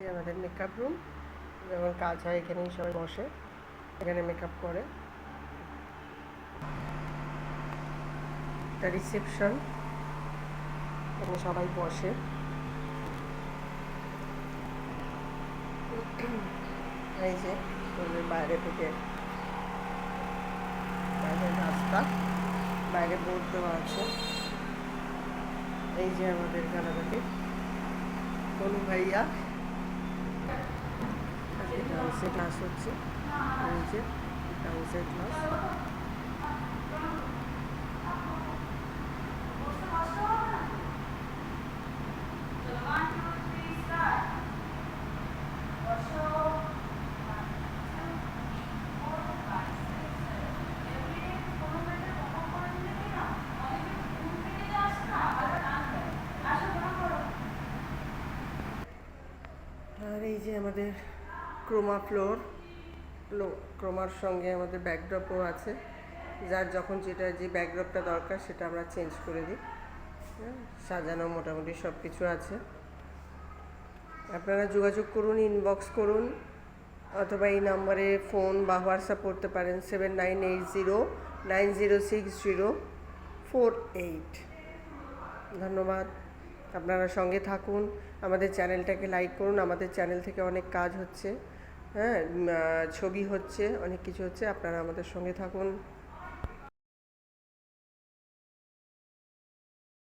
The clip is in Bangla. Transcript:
আমাদের মেকআপ রুম, যেমন কাজ হয় এখানেই সবাই বসে, এখানে মেকআপ করে। এটা রিসেপশন, এখানে সবাই বসে। এই যে বাইরে থেকে বাইরের রাস্তা, বাইরে বোর্ড দেওয়া আছে। এই যে আমাদের কানাডাতে তনু ভাইয়া ডান্সের ক্লাস হচ্ছে। এই যে ডান্সের ক্লাস। আর এই যে আমাদের ক্রোমা ফ্লোর, ক্রোমার সঙ্গে আমাদের ব্যাকড্রপও আছে। যার যখন যেটা যে ব্যাকড্রপটা দরকার সেটা আমরা চেঞ্জ করে দিই। সাজানো মোটামুটি সব কিছু আছে। আপনারা যোগাযোগ করুন, ইনবক্স করুন, অথবা এই নাম্বারে ফোন বা হোয়াটসঅ্যাপ করতে পারেন 7980906048। ধন্যবাদ। আপনারা সঙ্গে থাকুন, আমাদের চ্যানেলটাকে লাইক করুন। আমাদের চ্যানেল থেকে অনেক কাজ হচ্ছে, ছবি হচ্ছে, অনেক কিছু হচ্ছে। আপনারা আমাদের সঙ্গে থাকুন।